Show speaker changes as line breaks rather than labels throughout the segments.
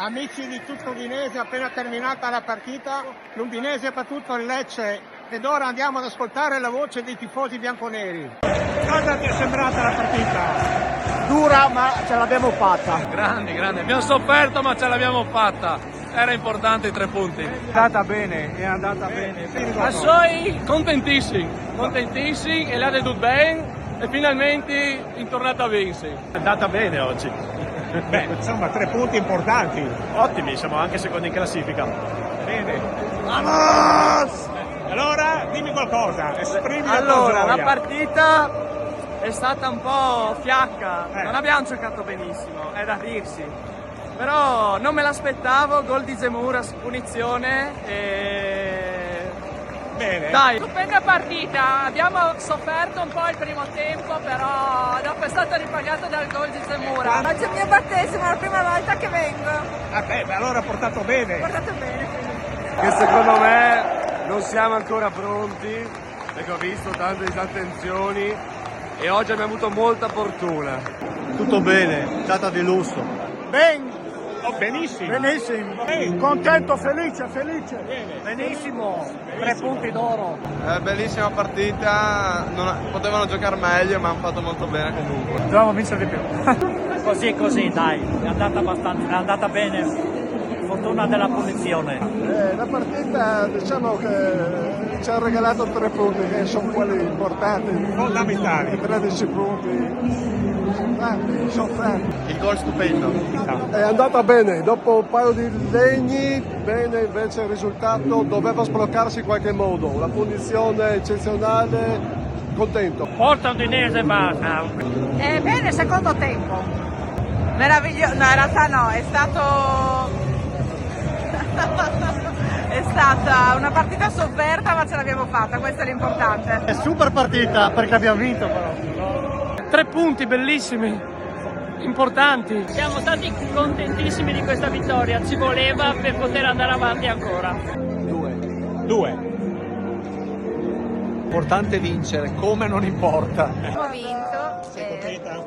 Amici di tutto Udinese, appena terminata la partita, l'Udinese ha battuto il Lecce ed ora andiamo ad ascoltare la voce dei tifosi bianconeri. Cosa ti è sembrata la partita?
Dura, ma ce l'abbiamo fatta.
Grandi, abbiamo sofferto ma ce l'abbiamo fatta. Era importante i 3 punti.
È andata bene.
Sono contentissimi e l'ha detto bene e finalmente in tornata a vincere.
È andata bene oggi.
Beh, insomma, 3 punti importanti.
Ottimi, siamo anche secondi in classifica.
Bene. Vamos! Allora, dimmi qualcosa, esprimi la tua
Allora,
gioia.
la partita è stata un po' fiacca, non abbiamo giocato benissimo, è da dirsi. Però non me l'aspettavo, gol di Zemura su punizione e...
Bene.
Dai!
Stupenda partita, abbiamo sofferto un po' il primo tempo, però dopo è stato ripagato dal gol di Zemura.
Oggi è il mio battesimo, è la prima volta che vengo.
Allora ha portato bene.
Portato bene, quindi.
Che secondo me non siamo ancora pronti, perché ho visto tante disattenzioni e oggi abbiamo avuto molta fortuna.
Tutto bene, data di lusso.
Benissimo.
Contento, felice.
Benissimo.
3 punti d'oro.
Bellissima partita, potevano giocare meglio ma hanno fatto molto bene comunque.
Dovevamo vincere di più. Così, dai, è andata bene. Fortuna della punizione.
La partita diciamo che ci ha regalato 3 punti che sono quelli importanti,
Fondamentali.
13 punti, sono tanti.
Il gol stupendo.
È andata bene, dopo un paio di legni, bene invece il risultato, doveva sbloccarsi in qualche modo, la punizione eccezionale, contento.
Forza Udinese, basta.
Bene, secondo tempo. Meraviglioso, no in realtà no, è stata una partita sofferta ma ce l'abbiamo fatta, questo è l'importante.
È super partita perché abbiamo vinto però. 3 punti bellissimi, importanti.
Siamo stati contentissimi di questa vittoria, ci voleva per poter andare avanti ancora.
2.
Importante vincere, come non importa.
Abbiamo vinto.
Sei contenta?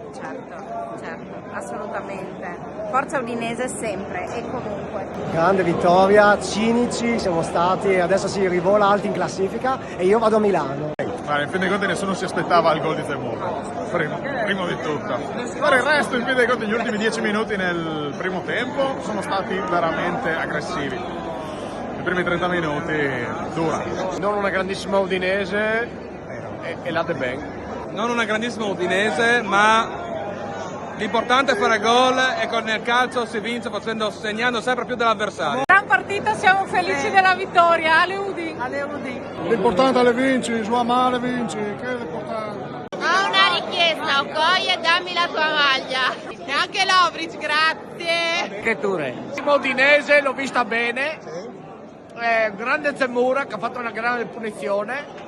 Certo, assolutamente. Forza Udinese sempre e comunque.
Grande vittoria, cinici siamo stati, adesso si rivola alti in classifica e io vado a Milano.
In fin dei conti nessuno si aspettava il gol di Zemura, primo di tutto. Per il resto, in fin dei conti, gli ultimi 10 minuti nel primo tempo sono stati veramente aggressivi. I primi 30 minuti dura.
Non una grandissima Udinese e la De Ben. Non una grandissima Udinese, ma l'importante è fare gol e con il calcio si vince segnando sempre più dell'avversario.
Gran partita, siamo felici della vittoria, Ale Udi.
L'importante è le vinci, su male vinci, che è l'importante.
Ho una richiesta, Okoye, dammi la tua maglia. E anche Lovric, grazie.
Che ture. Udinese l'ho vista bene, grande Zemura che ha fatto una grande punizione.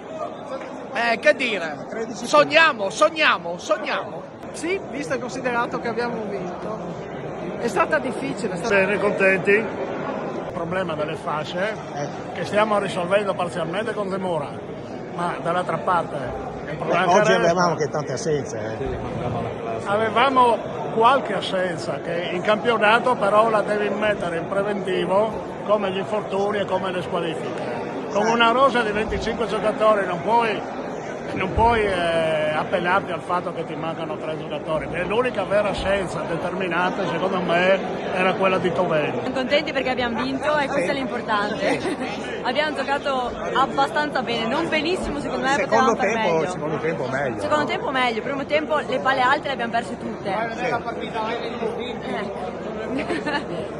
Che dire, sogniamo. Sì, visto e considerato che abbiamo vinto. È stata difficile.
Bene, contenti. Il problema delle fasce che stiamo risolvendo parzialmente con Zemura, ma dall'altra parte il problema
Oggi avevamo anche tante assenze.
Avevamo qualche assenza che in campionato però la devi mettere in preventivo come gli infortuni e come le squalifiche. Con una rosa di 25 giocatori non puoi appellarti al fatto che ti mancano 3 giocatori. L'unica vera assenza determinante secondo me era quella di Toveni.
Siamo contenti perché abbiamo vinto e questo è l'importante. Abbiamo giocato abbastanza bene, non benissimo secondo me, potevamo fare meglio.
Secondo tempo meglio.
Secondo tempo meglio, primo tempo le palle alte le abbiamo perse tutte.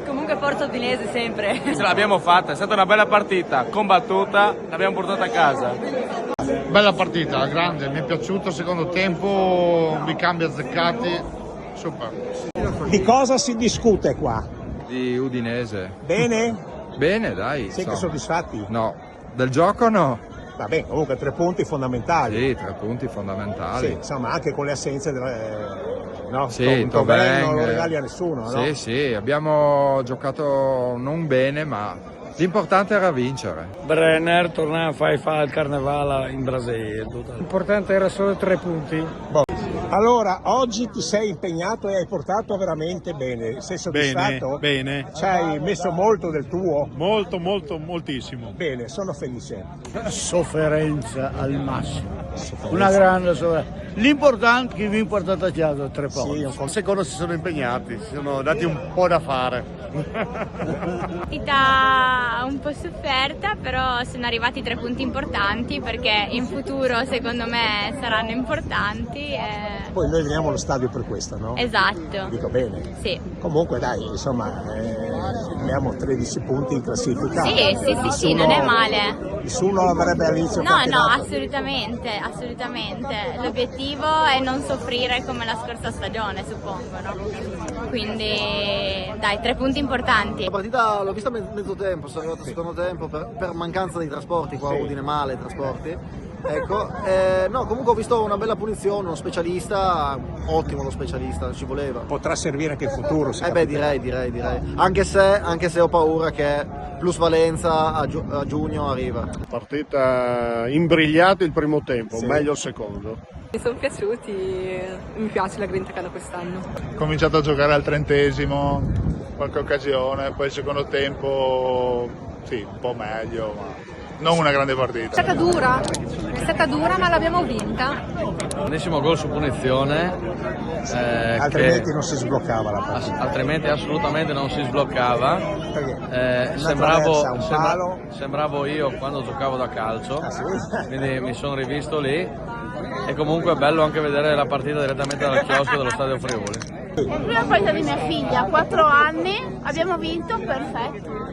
Comunque forza Udinese sempre.
Ce l'abbiamo fatta, è stata una bella partita, combattuta, l'abbiamo portata a casa.
Bella partita, grande, mi è piaciuto il secondo tempo, ricambi azzeccati, super.
Di cosa si discute qua?
Di Udinese.
Bene?
Bene, dai.
Siete soddisfatti?
No, del gioco no.
Vabbè, comunque 3 punti fondamentali.
Sì, 3 punti fondamentali.
Sì, insomma, anche con le assenze no?
Sì,
Toveni non lo regali a nessuno, no?
Sì, abbiamo giocato non bene, ma l'importante era vincere.
Brenner torna a fare il carnevale in Brasile. L'importante era solo 3 punti.
Allora, oggi ti sei impegnato e hai portato veramente bene. Sei soddisfatto?
Bene.
Ci hai messo molto del tuo?
Moltissimo.
Bene, sono felice.
Sofferenza al massimo. Una grande sofferenza. L'importante che vi portate a casa 3 punti.
Secondo si sono impegnati, si sono dati un po' da fare.
Partita un po' sofferta, però sono arrivati 3 punti importanti perché in futuro secondo me saranno importanti.
Poi noi veniamo allo stadio per questo, no?
Esatto.
Dico bene.
Sì.
Comunque dai, insomma, abbiamo 13 punti in classifica.
Sì, non è male.
Nessuno l'avrebbe all'inizio.
No, assolutamente. L'obiettivo è non soffrire come la scorsa stagione, suppongo, no? Quindi dai, 3 punti importanti.
La partita l'ho vista mezzo tempo, sono arrivato al secondo tempo per mancanza di trasporti, qua a Udine male i trasporti. Ecco, no, comunque ho visto una bella punizione, uno specialista, ottimo lo specialista, ci voleva.
Potrà servire anche in futuro.
Direi. Anche se ho paura che plusvalenza a giugno arriva.
Partita imbrigliata il primo tempo, meglio il secondo.
Mi sono piaciuti, mi piace la grinta che hanno quest'anno.
Ho cominciato a giocare al 30°, qualche occasione, poi il secondo tempo sì, un po' meglio, ma non una grande partita.
È stata dura ma l'abbiamo vinta.
Grandissimo gol su punizione.
Altrimenti non si sbloccava la partita.
Altrimenti assolutamente non si sbloccava. Sembravo io quando giocavo da calcio, quindi mi sono rivisto lì. E comunque è bello anche vedere la partita direttamente dal chiosco dello Stadio Friuli.
È la prima partita di mia figlia, 4 anni, abbiamo vinto, perfetto.